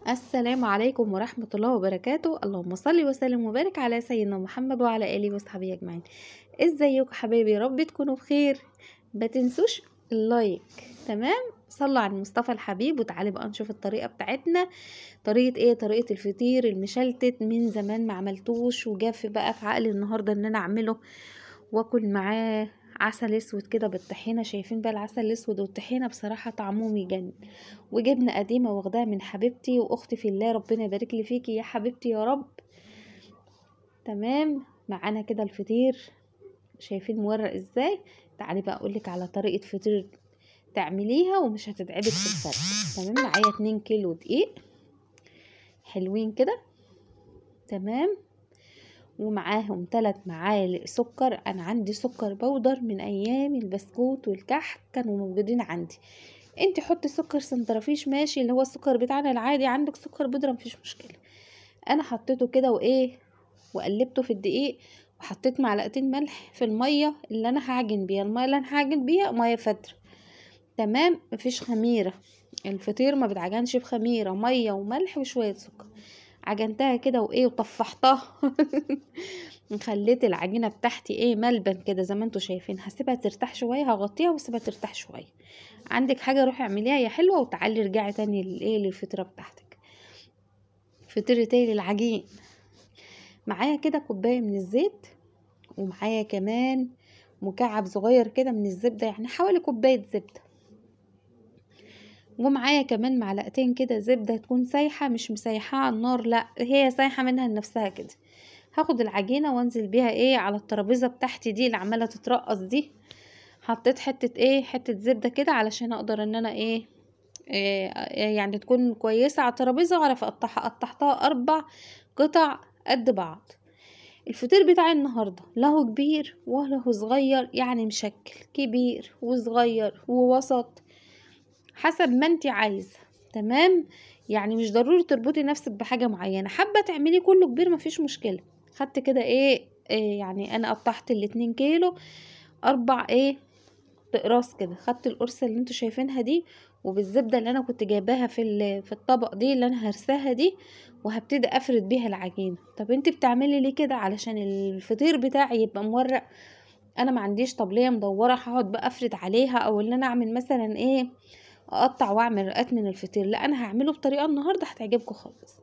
السلام عليكم ورحمة الله وبركاته. اللهم صل وسلم وبارك على سيدنا محمد وعلى آله وصحبه أجمعين. ازيكم حبايبي؟ يا رب تكونوا بخير. ما تنسوش اللايك. تمام، صلوا على المصطفى الحبيب. وتعالي بقى نشوف الطريقة بتاعتنا. طريقة ايه؟ طريقة الفطير المشلتت. من زمان ما عملتوش وجاف بقى في عقلي النهاردة ان انا اعمله واكل معاه عسل اسود كده بالطحينه. شايفين بقى العسل الاسود والطحينه بصراحه طعمهم يجنن. وجبنه قديمه واخداها من حبيبتي واختي في الله، ربنا يبارك لي فيكي يا حبيبتي يا رب. تمام، معانا كده الفطير. شايفين مورق ازاي؟ تعالي بقى اقولك على طريقه فطير تعمليها ومش هتتعبك في الفرق. تمام، معايا 2 كيلو دقيق حلوين كده. تمام، ومعاهم 3 معالق سكر. انا عندي سكر بودر من ايام البسكوت والكحك كانوا موجودين عندي. انت حطي سكر سنترفيش ماشي، اللي هو السكر بتاعنا العادي. عندك سكر بودرة مفيش مشكله. انا حطيته كده وقلبته في الدقيق، وحطيت معلقتين ملح في الميه اللي انا هعجن بيها. الميه اللي انا هعجن بيها ميه فتره. تمام، مفيش خميره. الفطير ما بتعجنش بخميره، ميه وملح وشويه سكر. عجنتها كده وطفحتها خليت العجينه بتاعتي ملبن كده زي ما انتوا شايفين. هسيبها ترتاح شويه، هغطيها واسيبها ترتاح شويه. عندك حاجه روحي اعمليها يا حلوه، وتعالي ارجعي تاني للفطيره بتاعتك. فطيره للعجين. معايا كده كوبايه من الزيت، ومعايا كمان مكعب صغير كده من الزبده، يعني حوالي كوبايه زبده. ومعايا كمان معلقتين كده زبده تكون سايحه، مش مسيحه على النار، لا هي سايحه منها لنفسها كده. هاخد العجينه وانزل بيها على الترابيزه بتاعتي دي اللي عماله تترقص دي. حطيت حته زبده كده علشان اقدر ان انا يعني تكون كويسه على الترابيزه واعرف اقطعها. قطعتها 4 قطع قد بعض. الفطير بتاعي النهارده له كبير وله صغير، يعني مشكل كبير وصغير ووسط حسب ما انت عايزه. تمام، يعني مش ضروري تربطي نفسك بحاجه معينه. حابه تعملي كله كبير مفيش مشكله. خدت كده يعني انا قطعت ال2 كيلو 4 تقراص كده. خدت القرصه اللي انتوا شايفينها دي، وبالزبده اللي انا كنت جايباها في الطبق دي اللي انا هرساها دي، وهبتدي افرد بيها العجينه. طب انت بتعملي ليه كده؟ علشان الفطير بتاعي يبقى مورق. انا ما عنديش طبليه مدوره هقعد بقى افرد عليها، او ان انا اعمل مثلا اقطع واعمل رقات من الفطير. لا، انا هعمله بطريقه النهارده هتعجبكم خالص.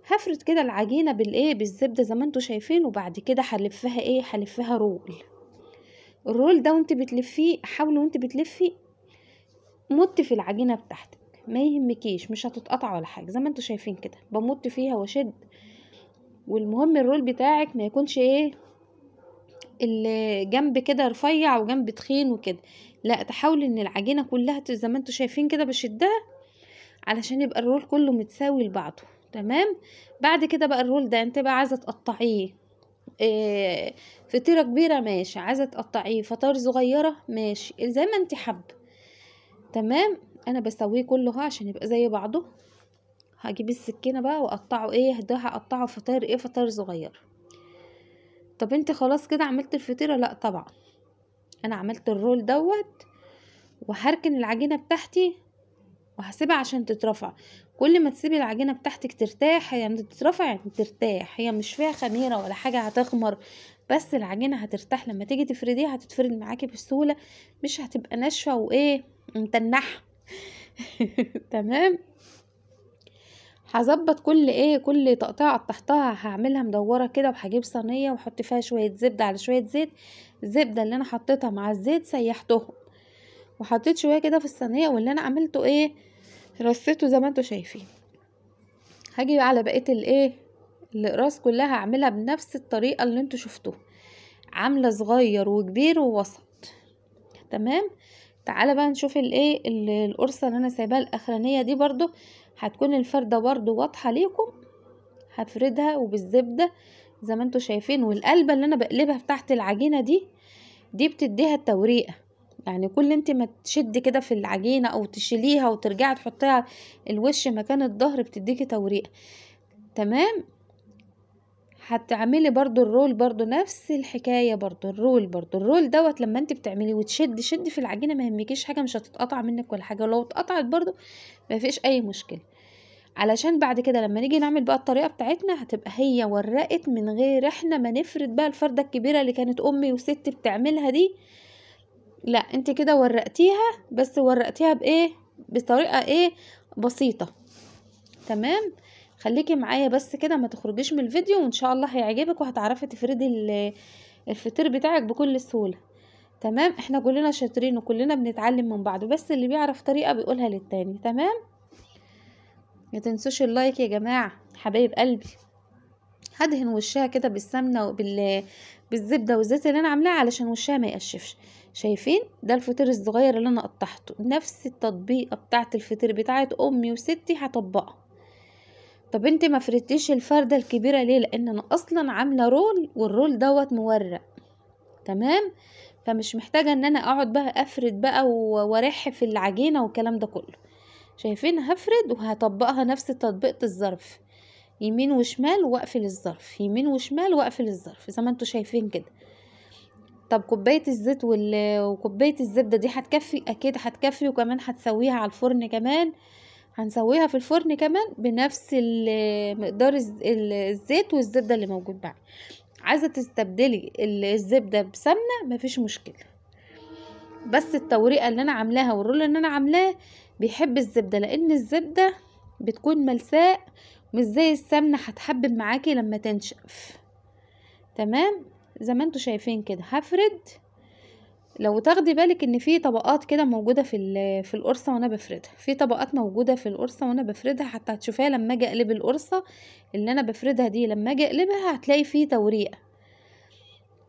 هفرد كده العجينه بالزبده زي ما انتوا شايفين، وبعد كده هلفها رول. الرول ده وانت بتلفيه حاولي وانت بتلفي مط في العجينه بتاعتك، ما يهمكيش مش هتتقطع ولا حاجه. زي ما انتوا شايفين كده بمط فيها واشد. والمهم الرول بتاعك ما يكونش الجنب كده رفيع وجنب تخين وكده. لا، تحاولي ان العجينه كلها زي ما انتوا شايفين كده بشدها علشان يبقى الرول كله متساوي لبعضه. تمام، بعد كده بقى الرول ده انت بقى عايزه تقطعيه فطيره كبيره ماشي، عايزه تقطعيه فطار صغيره ماشي، زي ما انت حابه. تمام، انا بسويه كله عشان يبقى زي بعضه. هجيب السكينه بقى واقطعه ده هقطعه فطاير صغير. طب انت خلاص كده عملت الفطيره؟ لا طبعا، انا عملت الرول وهركن العجينه بتاعتي وهسيبها عشان تترفع. كل ما تسيبي العجينه بتاعتك ترتاح، يعني تترفع يعني ترتاح، هي مش فيها خميره ولا حاجه هتخمر، بس العجينه هترتاح. لما تيجي تفرديها هتتفرد معاكي بسهوله، مش هتبقى ناشفه متنحه تمام. هظبط كل تقطيعه قطعتها هعملها مدوره كده، وهجيب صينيه واحط فيها شويه زبده على شويه زيت. الزبده اللي انا حطيتها مع الزيت سيحتهم، وحطيت شويه كده في الصينيه. واللي انا عملته رصيته زي ما انتوا شايفين. هاجي على بقيه الاقراص كلها هعملها بنفس الطريقه اللي انتوا شفتوها، عامله صغير وكبير ووسط. تمام، تعالى بقى نشوف القرصه اللي انا سايباها الاخرانيه دي. برضو هتكون الفرده برضو واضحه ليكم. هفردها وبالزبده زي ما انتوا شايفين. والقلبه اللي انا بقلبها تحت العجينه دي بتديها التوريقه. يعني كل انت ما تشدي كده في العجينه او تشيليها وترجعي تحطيها الوش مكان الظهر بتديكي توريقه. تمام، هتعملي برضو الرول برضو نفس الحكايه. برضو الرول دوت لما انت بتعملي شدي في العجينه، ما يهمكيش حاجه، مش هتتقطع منك ولا حاجه. ولو اتقطعت برضو ما فيش اي مشكله. علشان بعد كده لما نيجي نعمل بقى الطريقة بتاعتنا هتبقى هي ورقت من غير احنا ما نفرد بقى الفردة الكبيرة اللي كانت امي وستي بتعملها دي. لا انت كده ورقتيها، بس ورقتيها بايه؟ بطريقة ايه؟ بسيطة. تمام. خليكي معايا بس كده، ما تخرجيش من الفيديو، وان شاء الله هيعجبك وهتعرفي تفردي الفطير بتاعك بكل سهولة. تمام. احنا كلنا شاطرين وكلنا بنتعلم من بعض، بس اللي بيعرف طريقة بيقولها للتاني. تمام. ما تنسوش اللايك يا جماعة حبايب قلبي. هدهن وشها كده بالسمنة بالزبدة والزيت اللي انا عاملاه علشان وشها ما يقشفش. شايفين ده الفطير الصغير اللي انا قطعته، نفس التطبيقة بتاعت الفطير بتاعت امي وستي هطبقها. طب انت ما فردتيش الفردة الكبيرة ليه؟ لان انا اصلا عاملة رول، والرول دوت مورق. تمام. فمش محتاجة ان انا اقعد بقى افرد بقى وارح في العجينة والكلام ده كله. شايفين؟ هفرد وهطبقها نفس تطبيقة الظرف، يمين وشمال واقفل الظرف، يمين وشمال واقفل الظرف زي ما انتوا شايفين كده. طب كوباية الزيت وكوباية الزبدة دي هتكفي؟ اكيد هتكفي، وكمان هتسويها على الفرن كمان، هنسويها في الفرن كمان بنفس مقدار الزيت والزبدة اللي موجود معايا. عايزة تستبدلي الزبدة بسمنة مفيش مشكلة، بس التوريقة اللي انا عاملاها والرول اللي انا عاملاه بيحب الزبدة، لان الزبدة بتكون ملساء مش زي السمنة هتحبب معاكي لما تنشف. تمام. زي ما انتوا شايفين كده هفرد. لو تاخدي بالك ان في طبقات كده موجودة في القرصة وانا بفردها، في طبقات موجودة في القرصة وانا بفردها، حتى هتشوفيها لما اجي اقلب القرصة اللي انا بفردها دي، لما اجي اقلبها هتلاقي فيه توريقة.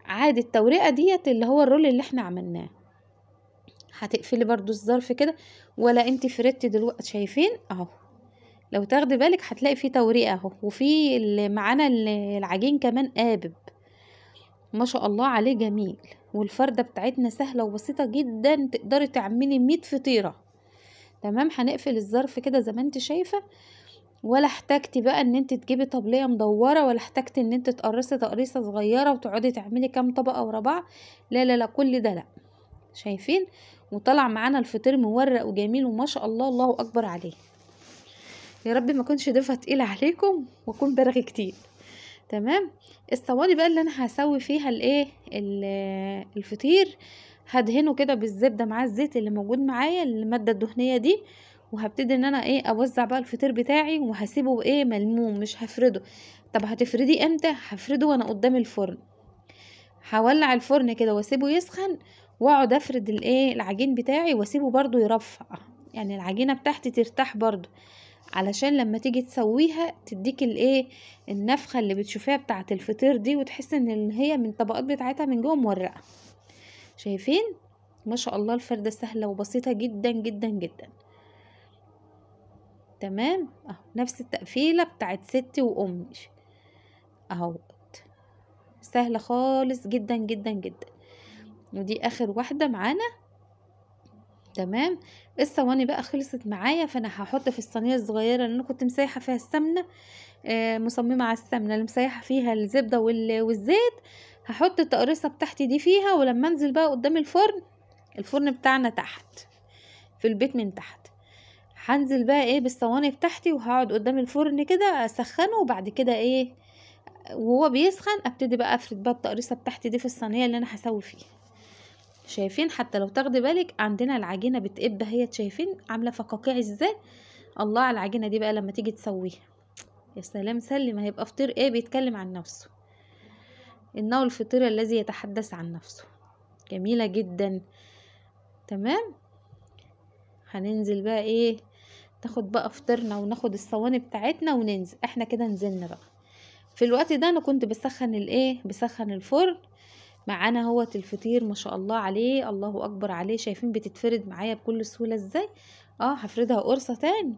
عادي التوريقة ديت اللي هو الرول اللي احنا عملناه. هتقفلي برضو الظرف كده، ولا انت فردتي دلوقتي؟ شايفين اهو، لو تاخدي بالك هتلاقي فيه توريقة اهو، وفي معانا العجين كمان قابب ما شاء الله عليه جميل. والفردة بتاعتنا سهلة وبسيطة جدا، تقدري تعملي 100 فطيرة. تمام. هنقفل الظرف كده زي ما انت شايفة، ولا احتاجتي بقى ان انت تجيبي طبلية مدورة، ولا احتاجتي ان انت تقرصي تقريصة صغيرة وتقعدي تعملي كام طبقة ورا بعض. لا لا لا، كل ده لا. شايفين؟ وطلع معانا الفطير مورق وجميل وما شاء الله، الله اكبر عليه. يا رب ما كنش ضيفة تقيلة عليكم واكون برغي كتير. تمام. الصواني بقى اللي انا هسوي فيها الفطير، هدهنه كده بالزبده مع الزيت اللي موجود معايا، الماده الدهنيه دي، وهبتدي ان انا اوزع بقى الفطير بتاعي، وهسيبه ملموم مش هفرده. طب هتفرديه امتى؟ هفرده وانا قدام الفرن. هولع الفرن كده واسيبه يسخن، واقعد افرد العجين بتاعي، واسيبه برضو يرفع، يعني العجينه بتاعتي ترتاح برضو، علشان لما تيجي تسويها تديك النفخة اللي بتشوفيها بتاعة الفطير دي، وتحس ان هي من الطبقات بتاعتها من جوه مورقة. شايفين؟ ما شاء الله الفردة سهلة وبسيطة جدا جدا جدا. تمام. اهو نفس التقفيلة بتاعت ستي وامي اهو، سهلة خالص جدا جدا جدا. ودي اخر واحدة معانا. تمام. الصواني بقى خلصت معايا، فانا هحط في الصينيه الصغيره اللي انا كنت مسيحه فيها السمنه، مصممه على السمنه اللي مسيحه فيها الزبده والزيت، هحط التقريصه بتاعتي دي فيها. ولما انزل بقى قدام الفرن بتاعنا تحت في البيت من تحت، هنزل بقى بالصواني بتاعتي، وهقعد قدام الفرن كده اسخنه، وبعد كده وهو بيسخن ابتدي بقى افرد بقى التقريصه بتاعتي دي في الصينيه اللي انا هسوي فيها. شايفين؟ حتى لو تاخدي بالك عندنا العجينه بتقب اهي، شايفين عامله فقاقيع ازاي؟ الله على العجينه دي بقى لما تيجي تسويها، يا سلام سلم، هيبقى فطير بيتكلم عن نفسه. انه الفطير الذي يتحدث عن نفسه. جميله جدا. تمام. هننزل بقى ناخد بقى فطيرنا، وناخد الصواني بتاعتنا وننزل. احنا كده نزلنا بقى. في الوقت ده انا كنت بسخن الفرن معانا هوت الفطير ما شاء الله عليه، الله اكبر عليه. شايفين بتتفرد معايا بكل سهوله ازاي؟ هفردها قرصه تاني.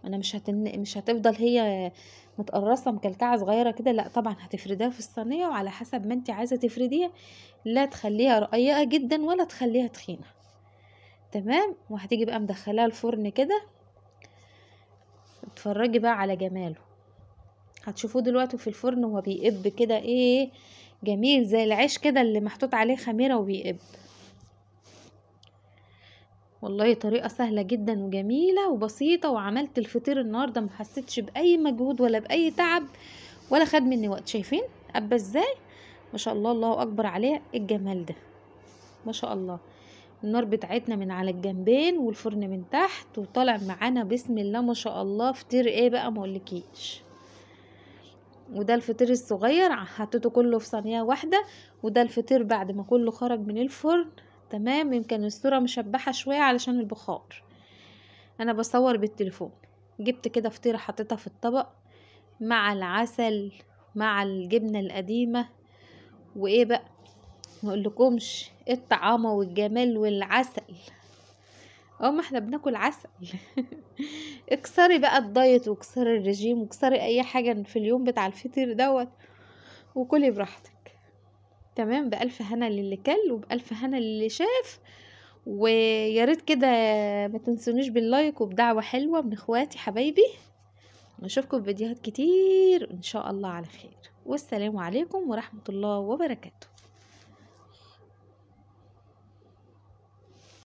انا مش هتفضل هي متقرصه مكلكعه صغيره كده، لا طبعا هتفردها في الصينيه، وعلى حسب ما انت عايزه تفرديها، لا تخليها رقيقه جدا ولا تخليها تخينه. تمام. وهتيجي بقى مدخلاها الفرن كده، اتفرجي بقى على جماله. هتشوفوه دلوقتي في الفرن وهو بيقب كده جميل زي العيش كده اللي محطوط عليه خميره وبيقب. والله طريقة سهلة جدا وجميلة وبسيطة، وعملت الفطير النهاردة ما حسيتش بأي مجهود ولا بأي تعب ولا خد مني وقت. شايفين أبا ازاي؟ ما شاء الله، الله أكبر عليه الجمال ده، ما شاء الله. النار بتاعتنا من على الجنبين والفرن من تحت، وطالع معانا بسم الله ما شاء الله فطير ايه بقى مقولكيش. وده الفطير الصغير حطيته كله في صينية واحدة، وده الفطير بعد ما كله خرج من الفرن. تمام. يمكن الصورة مشبحة شوية علشان البخار، انا بصور بالتليفون. جبت كده فطيرة حطيتها في الطبق مع العسل مع الجبنة القديمة، وايه بقى مقولكمش ايه الطعامة والجمال والعسل. ما احنا بناكل عسل. اكسري بقى الدايت واكسري الرجيم واكسري اي حاجة في اليوم بتاع الفطير دوت، وكلي براحتك. تمام. بألف هنا للي كل وبألف هنا للي شاف. وياريت كده ما تنسونيش باللايك وبدعوة حلوة من اخواتي حبايبي. نشوفكم في فيديوهات كتير ان شاء الله على خير، والسلام عليكم ورحمة الله وبركاته.